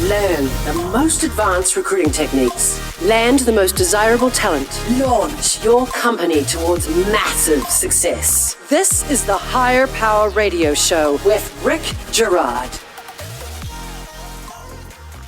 Learn the most advanced recruiting techniques. Land the most desirable talent. Launch your company towards massive success. This is the Higher Power Radio Show with Rick Girard.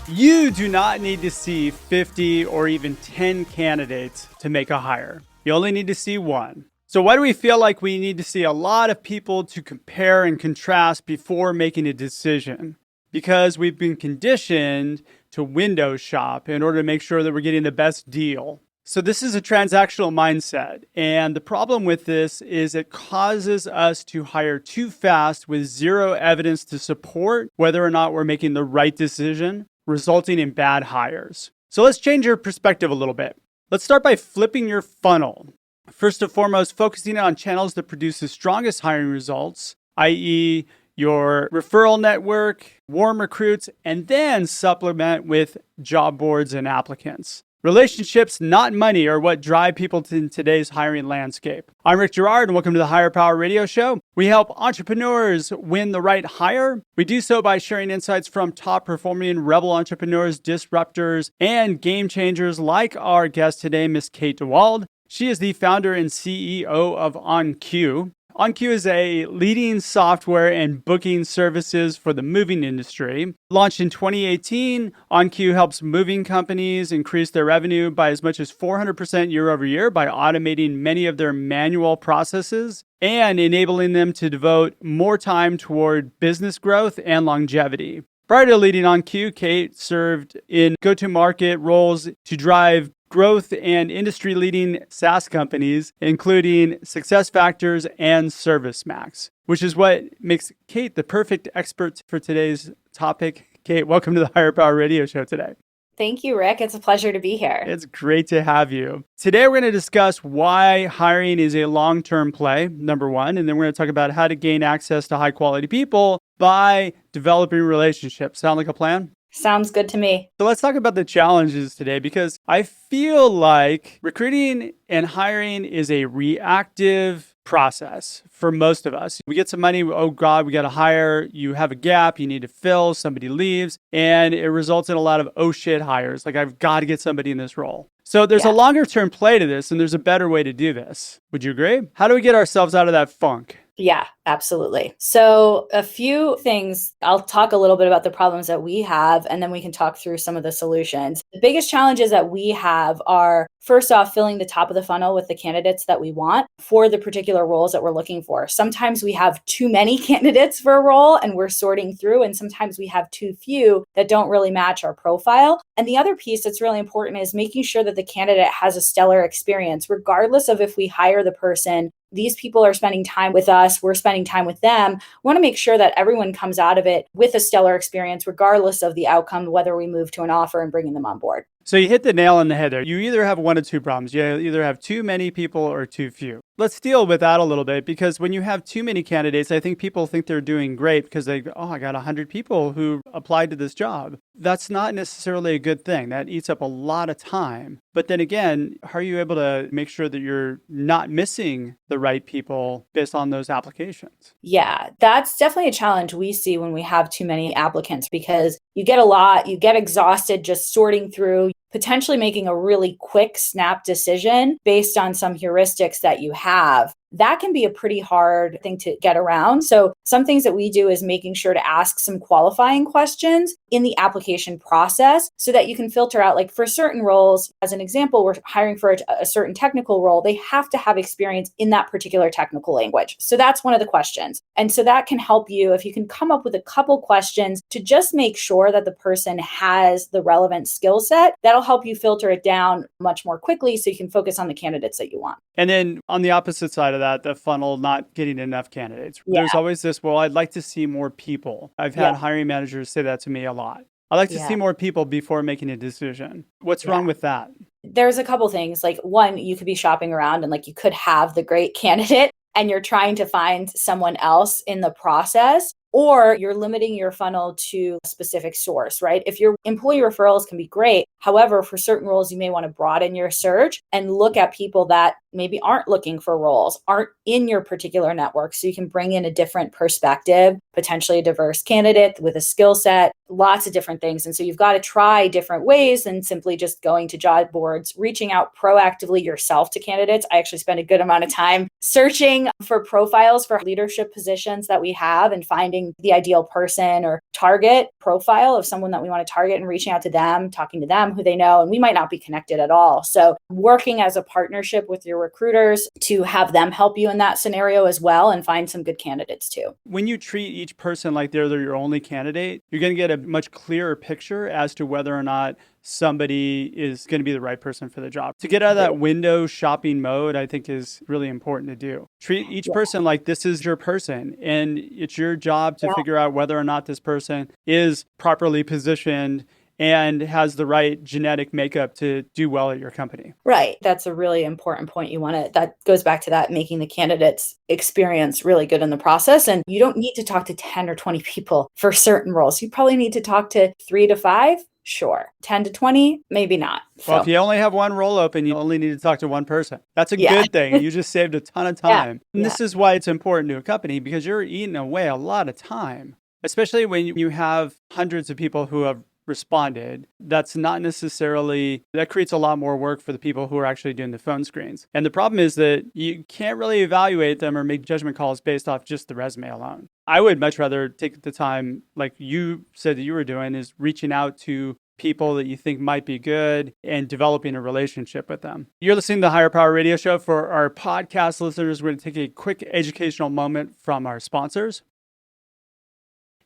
You do not need to see 50 or even 10 candidates to make a hire. You only need to see one. So why do we feel like we need to see a lot of people to compare and contrast before making a decision? Because we've been conditioned to window shop in order to make sure that we're getting the best deal. So this is a transactional mindset. And the problem with this is it causes us to hire too fast with zero evidence to support whether or not we're making the right decision, resulting in bad hires. So let's change your perspective a little bit. Let's start by flipping your funnel. First and foremost, focusing on channels that produce the strongest hiring results, i.e., your referral network, warm recruits, and then supplement with job boards and applicants. Relationships, not money, are what drive people in today's hiring landscape. I'm Rick Girard, and welcome to the Higher Power Radio Show. We help entrepreneurs win the right hire. We do so by sharing insights from top-performing rebel entrepreneurs, disruptors, and game changers like our guest today, Miss Kate DeWald. She is the founder and CEO of OnCue. OnCue is a leading software and booking services for the moving industry. Launched in 2018, OnCue helps moving companies increase their revenue by as much as 400% year over year by automating many of their manual processes and enabling them to devote more time toward business growth and longevity. Prior to leading OnCue, Kate served in go-to-market roles to drive growth and industry-leading SaaS companies, including SuccessFactors and ServiceMax, which is what makes Kate the perfect expert for today's topic. Kate, welcome to the Higher Power Radio Show today. Thank you, Rick. It's a pleasure to be here. It's great to have you. Today, we're going to discuss why hiring is a long-term play, number one, and then we're going to talk about how to gain access to high-quality people by developing relationships. Sound like a plan? Sounds good to me. So let's talk about the challenges today, because I feel like recruiting and hiring is a reactive process for most of us. We get some money, oh God, we got to hire, you have a gap, you need to fill, somebody leaves, and it results in a lot of oh shit hires. Like, I've got to get somebody in this role. So there's a longer term play to this, and there's a better way to do this. Would you agree? How do we get ourselves out of that funk? Yeah, absolutely. So a few things, I'll talk a little bit about the problems that we have, and then we can talk through some of the solutions. The biggest challenges that we have are, first off, filling the top of the funnel with the candidates that we want for the particular roles that we're looking for. Sometimes we have too many candidates for a role and we're sorting through, and sometimes we have too few that don't really match our profile. And the other piece that's really important is making sure that the candidate has a stellar experience, regardless of if we hire the person. These people are spending time with us, we're spending time with them. We want to make sure that everyone comes out of it with a stellar experience, regardless of the outcome, whether we move to an offer and bringing them on board. So you hit the nail on the head there. You either have one of two problems. You either have too many people or too few. Let's deal with that a little bit, because when you have too many candidates, I think people think they're doing great because they go, oh, I got 100 people who applied to this job. That's not necessarily a good thing. That eats up a lot of time. But then again, how are you able to make sure that you're not missing the right people based on those applications? Yeah, that's definitely a challenge we see when we have too many applicants, because you get a lot, you get exhausted just sorting through, potentially making a really quick snap decision based on some heuristics that you have. That can be a pretty hard thing to get around. So some things that we do is making sure to ask some qualifying questions in the application process so that you can filter out, like for certain roles, as an example, we're hiring for a certain technical role, they have to have experience in that particular technical language. So that's one of the questions. And so that can help you if you can come up with a couple questions to just make sure that the person has the relevant skill set. That'll help you filter it down much more quickly so you can focus on the candidates that you want. And then on the opposite side of that, the funnel not getting enough candidates. Yeah. There's always this, well, I'd like to see more people. I've had hiring managers say that to me a lot. I like to see more people before making a decision. What's wrong with that? There's a couple things. Like, one, you could be shopping around and like you could have the great candidate and you're trying to find someone else in the process. Or you're limiting your funnel to a specific source, right? If your employee referrals can be great, however, for certain roles, you may want to broaden your search and look at people that maybe aren't looking for roles, aren't in your particular network. So you can bring in a different perspective, potentially a diverse candidate with a skill set, lots of different things. And so you've got to try different ways than simply just going to job boards, reaching out proactively yourself to candidates. I actually spend a good amount of time searching for profiles for leadership positions that we have and finding the ideal person or target profile of someone that we want to target and reaching out to them, talking to them who they know, and we might not be connected at all. So working as a partnership with your recruiters to have them help you in that scenario as well and find some good candidates too. When you treat each person like they're your only candidate, you're going to get a much clearer picture as to whether or not somebody is going to be the right person for the job. To get out of that window shopping mode, I think is really important to do. Treat each person like this is your person, and it's your job to figure out whether or not this person is properly positioned and has the right genetic makeup to do well at your company. Right. That's a really important point. That goes back to that, making the candidate's experience really good in the process. And you don't need to talk to 10 or 20 people for certain roles. You probably need to talk to 3 to 5. Sure. 10 to 20, maybe not. Well, if you only have one role open, you only need to talk to one person. That's a good thing. You just saved a ton of time. And this is why it's important to a company, because you're eating away a lot of time, especially when you have hundreds of people who have responded. That creates a lot more work for the people who are actually doing the phone screens. And the problem is that you can't really evaluate them or make judgment calls based off just the resume alone. I would much rather take the time, like you said that you were doing, is reaching out to people that you think might be good and developing a relationship with them. You're listening to the Higher Power Radio Show. For our podcast listeners, we're going to take a quick educational moment from our sponsors.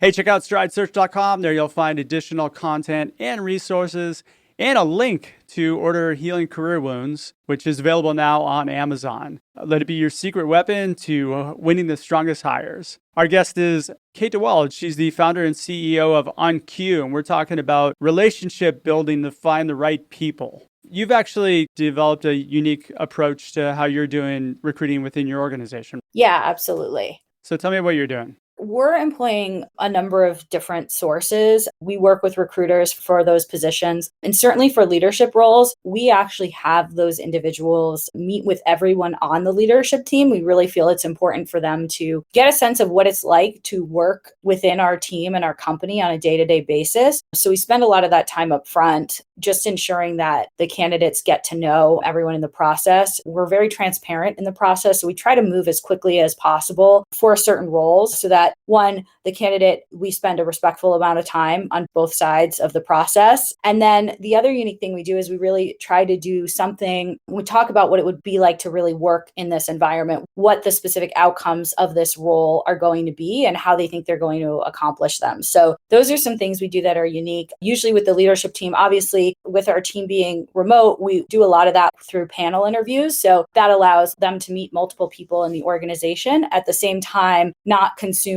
Hey, check out stridesearch.com. There you'll find additional content and resources and a link to order Healing Career Wounds, which is available now on Amazon. Let it be your secret weapon to winning the strongest hires. Our guest is Kate DeWald. She's the founder and CEO of OnCue, and we're talking about relationship building to find the right people. You've actually developed a unique approach to how you're doing recruiting within your organization. Yeah, absolutely. So tell me what you're doing. We're employing a number of different sources. We work with recruiters for those positions. And certainly for leadership roles, we actually have those individuals meet with everyone on the leadership team. We really feel it's important for them to get a sense of what it's like to work within our team and our company on a day-to-day basis. So we spend a lot of that time up front, just ensuring that the candidates get to know everyone in the process. We're very transparent in the process. So we try to move as quickly as possible for certain roles so that one, the candidate, we spend a respectful amount of time on both sides of the process. And then the other unique thing we do is we really try to do something. We talk about what it would be like to really work in this environment, what the specific outcomes of this role are going to be and how they think they're going to accomplish them. So those are some things we do that are unique. Usually with the leadership team, obviously with our team being remote, we do a lot of that through panel interviews. So that allows them to meet multiple people in the organization at the same time, not consuming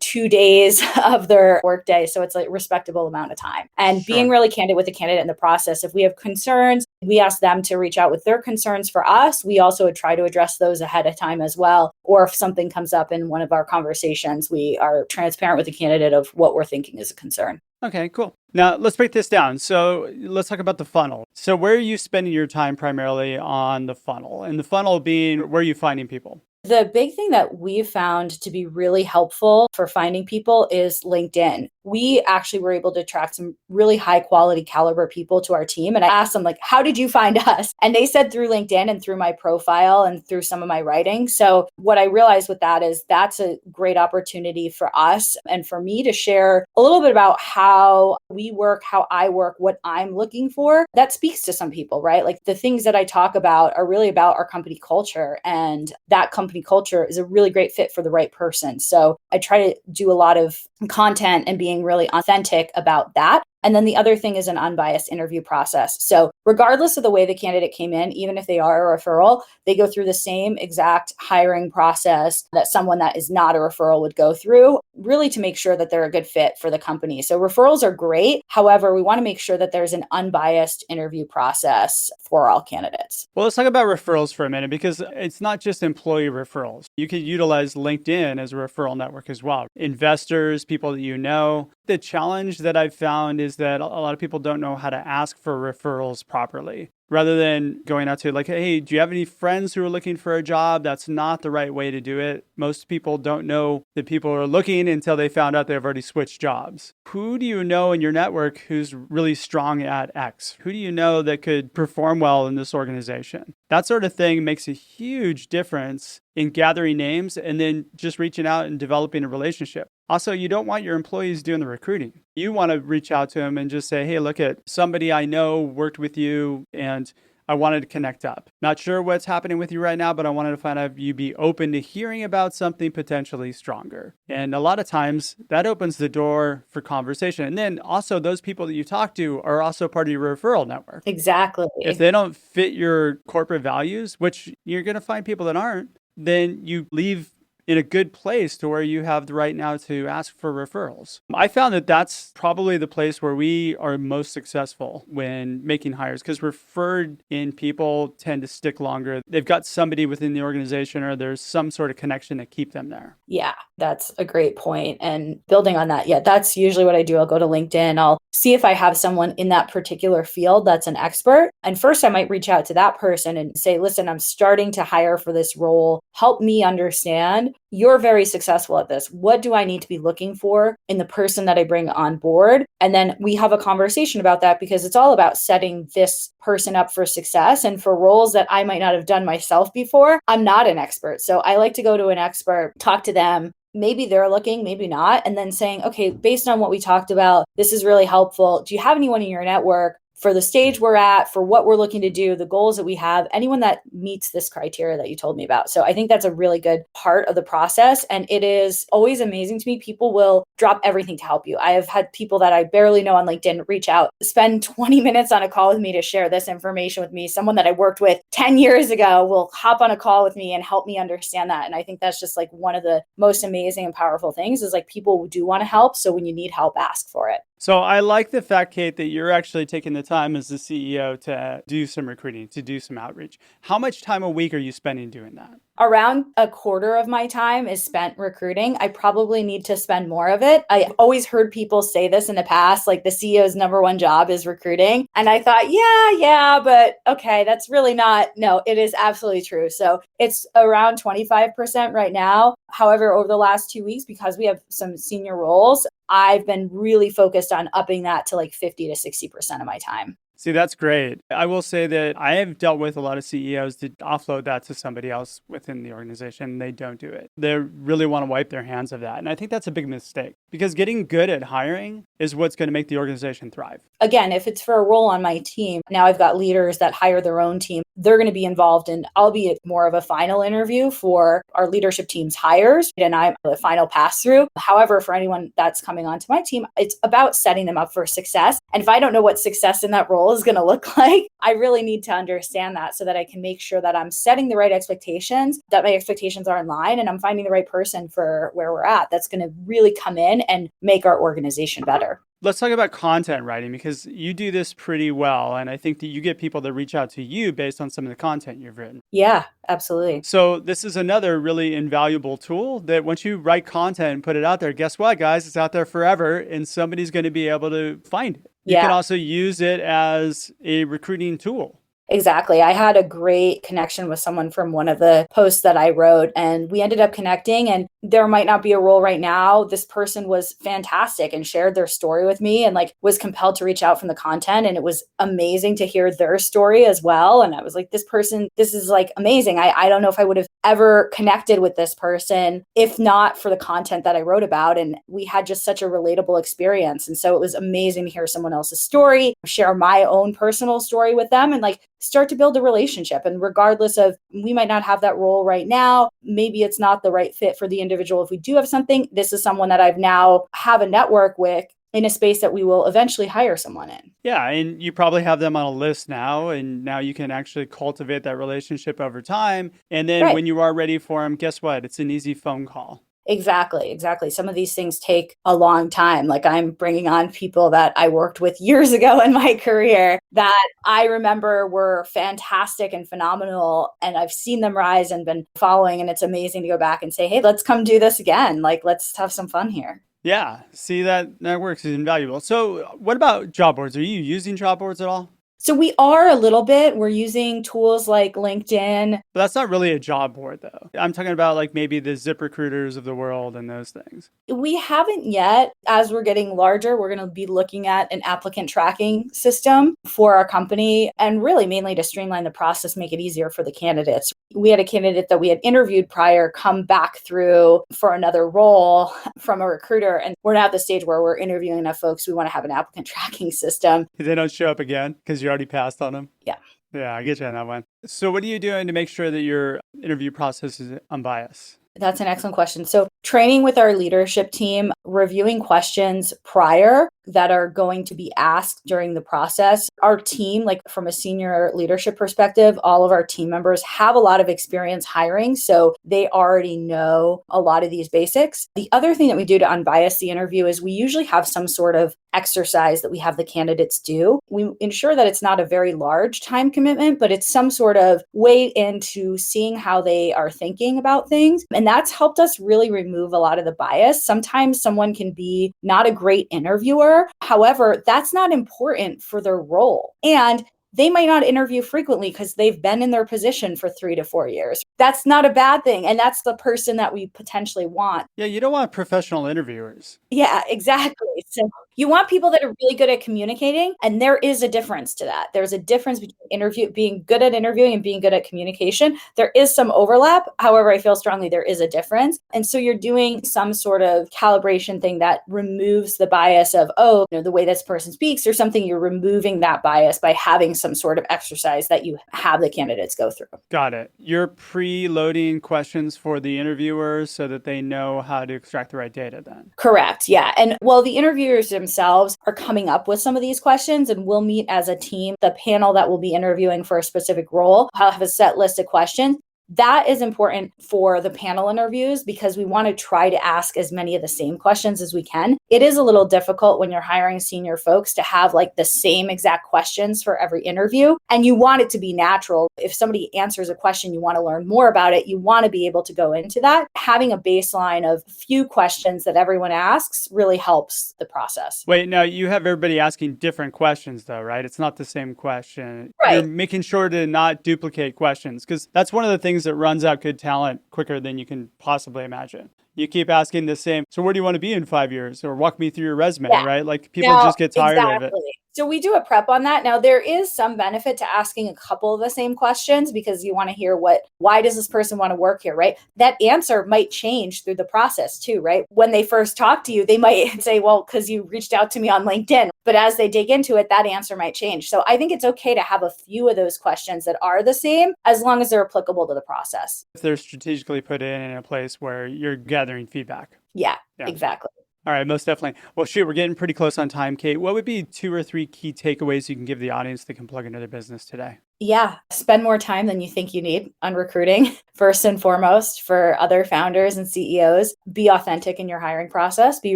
2 days of their workday. So it's like a respectable amount of time. And being really candid with the candidate in the process. If we have concerns, we ask them to reach out with their concerns for us. We also try to address those ahead of time as well. Or if something comes up in one of our conversations, we are transparent with the candidate of what we're thinking is a concern. Okay, cool. Now let's break this down. So let's talk about the funnel. So where are you spending your time primarily on the funnel? And the funnel being, where are you finding people? The big thing that we've found to be really helpful for finding people is LinkedIn. We actually were able to attract some really high quality caliber people to our team. And I asked them, like, how did you find us? And they said through LinkedIn and through my profile and through some of my writing. So what I realized with that is that's a great opportunity for us and for me to share a little bit about how we work, how I work, what I'm looking for. That speaks to some people, right? Like the things that I talk about are really about our company culture, and that company culture is a really great fit for the right person. So I try to do a lot of content and being really authentic about that. And then the other thing is an unbiased interview process. So regardless of the way the candidate came in, even if they are a referral, they go through the same exact hiring process that someone that is not a referral would go through, really to make sure that they're a good fit for the company. So referrals are great. However, we want to make sure that there's an unbiased interview process for all candidates. Well, let's talk about referrals for a minute, because it's not just employee referrals. You could utilize LinkedIn as a referral network as well. Investors, people that you know. The challenge that I've found is that a lot of people don't know how to ask for referrals properly. rather than going out to like, hey, do you have any friends who are looking for a job? That's not the right way to do it. Most people don't know that people are looking until they found out they've already switched jobs. Who do you know in your network who's really strong at X? Who do you know that could perform well in this organization? That sort of thing makes a huge difference in gathering names and then just reaching out and developing a relationship. Also, you don't want your employees doing the recruiting. You want to reach out to them and just say, hey, look at somebody I know worked with you and I wanted to connect up. Not sure what's happening with you right now, but I wanted to find out if you'd be open to hearing about something potentially stronger. And a lot of times that opens the door for conversation. And then also those people that you talk to are also part of your referral network. Exactly. If they don't fit your corporate values, which you're going to find people that aren't, then you leave in a good place to where you have the right now to ask for referrals. I found that that's probably the place where we are most successful when making hires, because referred in people tend to stick longer. They've got somebody within the organization or there's some sort of connection to keep them there. Yeah, that's a great point. And building on that, yeah, that's usually what I do. I'll go to LinkedIn. I'll see if I have someone in that particular field that's an expert. And first, I might reach out to that person and say, listen, I'm starting to hire for this role. Help me understand. You're very successful at this. What do I need to be looking for in the person that I bring on board? And then we have a conversation about that, because it's all about setting this person up for success. And for roles that I might not have done myself before, I'm not an expert. So I like to go to an expert, talk to them. Maybe they're looking, maybe not. And then saying, okay, based on what we talked about, this is really helpful. Do you have anyone in your network for the stage we're at, for what we're looking to do, the goals that we have, anyone that meets this criteria that you told me about? So I think that's a really good part of the process. And it is always amazing to me. People will drop everything to help you. I have had people that I barely know on LinkedIn reach out, spend 20 minutes on a call with me to share this information with me. Someone that I worked with 10 years ago will hop on a call with me and help me understand that. And I think that's just like one of the most amazing and powerful things is like people do want to help. So when you need help, ask for it. So I like the fact, Kate, that you're actually taking the time as the CEO to do some recruiting, to do some outreach. How much time a week are you spending doing that? Around a quarter of my time is spent recruiting. I probably need to spend more of it. I always heard people say this in the past, like the CEO's number one job is recruiting. And I thought, yeah, but okay, that's really not, no, it is absolutely true. So it's around 25% right now. However, over the last 2 weeks, because we have some senior roles, I've been really focused on upping that to like 50 to 60% of my time. See, that's great. I will say that I have dealt with a lot of CEOs to offload that to somebody else within the organization. They don't do it. They really want to wipe their hands of that. And I think that's a big mistake, because getting good at hiring is what's going to make the organization thrive. Again, if it's for a role on my team, now I've got leaders that hire their own team. They're going to be involved in, albeit more of a final interview for our leadership team's hires, and I'm the final pass through. However, for anyone that's coming onto my team, it's about setting them up for success. And if I don't know what success in that role is going to look like, I really need to understand that so that I can make sure that I'm setting the right expectations, that my expectations are in line, and I'm finding the right person for where we're at that's going to really come in and make our organization better. Let's talk about content writing, because you do this pretty well. And I think that you get people that reach out to you based on some of the content you've written. Yeah, absolutely. So this is another really invaluable tool that once you write content and put it out there, guess what, guys? It's out there forever and somebody's going to be able to find it. You can also use it as a recruiting tool. Exactly. I had a great connection with someone from one of the posts that I wrote, and we ended up connecting, and there might not be a role right now. This person was fantastic and shared their story with me and like was compelled to reach out from the content. And it was amazing to hear their story as well. And I was like, this person, this is like amazing. I don't know if I would have ever connected with this person if not for the content that I wrote about. And we had just such a relatable experience. And so it was amazing to hear someone else's story, share my own personal story with them, and like start to build a relationship. And regardless of, we might not have that role right now, maybe it's not the right fit for the individual. If we do have something, this is someone that I've now have a network with in a space that we will eventually hire someone in. Yeah, and you probably have them on a list now, and now you can actually cultivate that relationship over time. And then when you are ready for them, guess what? It's an easy phone call. Exactly. Some of these things take a long time. Like I'm bringing on people that I worked with years ago in my career that I remember were fantastic and phenomenal. And I've seen them rise and been following. And it's amazing to go back and say, hey, let's come do this again. Like, let's have some fun here. Yeah. See, that works is invaluable. So what about job boards? Are you using job boards at all? So we are a little bit. We're using tools like LinkedIn. But that's not really a job board, though. I'm talking about like maybe the ZipRecruiters of the world and those things. We haven't yet. As we're getting larger, we're going to be looking at an applicant tracking system for our company and really mainly to streamline the process, make it easier for the candidates. We had a candidate that we had interviewed prior come back through for another role from a recruiter. And we're now at the stage where we're interviewing enough folks. We want to have an applicant tracking system. They don't show up again because you already passed on them. Yeah. Yeah, I get you on that one. So what are you doing to make sure that your interview process is unbiased? That's an excellent question. So training with our leadership team, reviewing questions prior that are going to be asked during the process. Our team, like from a senior leadership perspective, all of our team members have a lot of experience hiring. So they already know a lot of these basics. The other thing that we do to unbias the interview is we usually have some sort of exercise that we have the candidates do. We ensure that it's not a very large time commitment, but it's some sort of way into seeing how they are thinking about things. And that's helped us really remove a lot of the bias. Sometimes someone can be not a great interviewer. However, that's not important for their role. And they might not interview frequently because they've been in their position for 3 to 4 years. That's not a bad thing. And that's the person that we potentially want. Yeah, you don't want professional interviewers. Yeah, exactly. So you want people that are really good at communicating. And there is a difference to that. There's a difference between being good at interviewing and being good at communication. There is some overlap. However, I feel strongly there is a difference. And so you're doing some sort of calibration thing that removes the bias of, the way this person speaks or something. You're removing that bias by having some sort of exercise that you have the candidates go through. Got it. You're preloading questions for the interviewers so that they know how to extract the right data then. Correct. Yeah. And the interviewers themselves are coming up with some of these questions, and we'll meet as a team. The panel that will be interviewing for a specific role, I'll have a set list of questions. That is important for the panel interviews because we want to try to ask as many of the same questions as we can. It is a little difficult when you're hiring senior folks to have like the same exact questions for every interview, and you want it to be natural. If somebody answers a question, you want to learn more about it. You want to be able to go into that. Having a baseline of few questions that everyone asks really helps the process. Wait, now you have everybody asking different questions though, right? It's not the same question. Right. You're making sure to not duplicate questions because that's one of the things that runs out good talent quicker than you can possibly imagine. You keep asking the same, so where do you want to be in 5 years? Or walk me through your resume, right? Like people just get tired of it. So we do a prep on that. Now, there is some benefit to asking a couple of the same questions because you want to hear why does this person want to work here, right? That answer might change through the process too, right? When they first talk to you, they might say, well, because you reached out to me on LinkedIn. But as they dig into it, that answer might change. So I think it's okay to have a few of those questions that are the same as long as they're applicable to the process. If they're strategically put in a place where you're gathering feedback. Yeah. Exactly. All right, most definitely. Well, shoot, we're getting pretty close on time, Kate. What would be 2 or 3 key takeaways you can give the audience that can plug into their business today? Yeah, spend more time than you think you need on recruiting. First and foremost, for other founders and CEOs, be authentic in your hiring process. Be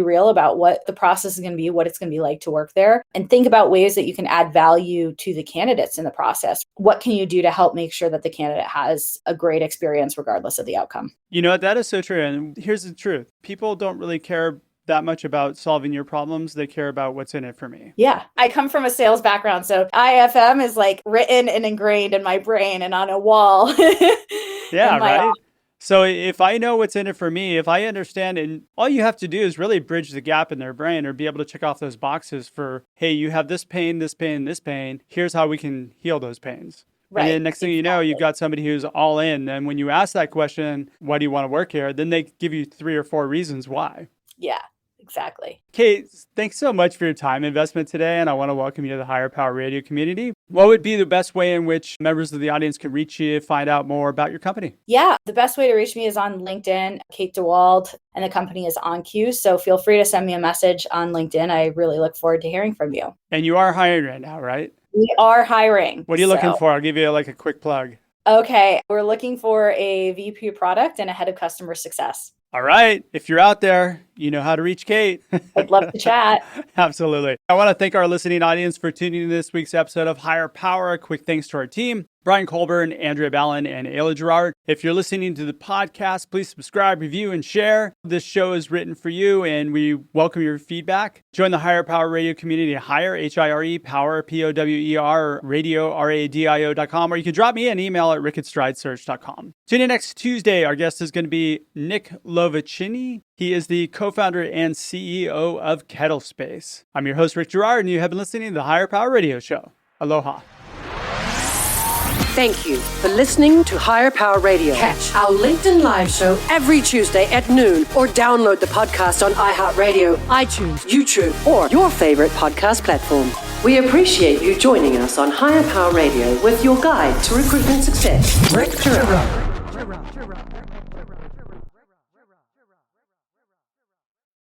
real about what the process is going to be, what it's going to be like to work there, and think about ways that you can add value to the candidates in the process. What can you do to help make sure that the candidate has a great experience regardless of the outcome? You know what? That is so true. And here's the truth. People don't really care that much about solving your problems. They care about what's in it for me. Yeah. I come from a sales background. So IFM is like written and ingrained in my brain and on a wall. Yeah, right. So if I know what's in it for me, if I understand, and all you have to do is really bridge the gap in their brain or be able to check off those boxes for, hey, you have this pain, this pain, this pain. Here's how we can heal those pains. Right. And then next thing you know, you've got somebody who's all in. And when you ask that question, why do you want to work here? Then they give you 3 or 4 reasons why. Yeah. Exactly. Kate, thanks so much for your time investment today, and I want to welcome you to the Higher Power Radio community. What would be the best way in which members of the audience can reach you, find out more about your company? Yeah, the best way to reach me is on LinkedIn, Kate DeWald, and the company is OnCue. So feel free to send me a message on LinkedIn. I really look forward to hearing from you. And you are hiring right now, right? We are hiring. What are you looking for? I'll give you a quick plug. Okay, we're looking for a VP product and a head of customer success. All right. If you're out there, you know how to reach Kate. I'd love to chat. Absolutely. I want to thank our listening audience for tuning in to this week's episode of Higher Power. A quick thanks to our team. Brian Colburn, Andrea Ballin, and Ayla Gerard. If you're listening to the podcast, please subscribe, review, and share. This show is written for you, and we welcome your feedback. Join the Higher Power Radio community at Hire, H-I-R-E, Power, P-O-W-E-R, radio, R-A-D-I-O.com, or you can drop me an email at rick@stridesearch.com. Tune in next Tuesday. Our guest is going to be Nick Lovacini. He is the co-founder and CEO of Kettlespace. I'm your host, Rick Gerard, and you have been listening to the Higher Power Radio Show. Aloha. Thank you for listening to Higher Power Radio. Catch our LinkedIn Live show every Tuesday at noon or download the podcast on iHeartRadio, iTunes, YouTube, or your favorite podcast platform. We appreciate you joining us on Higher Power Radio with your guide to recruitment success, Rick Gerard.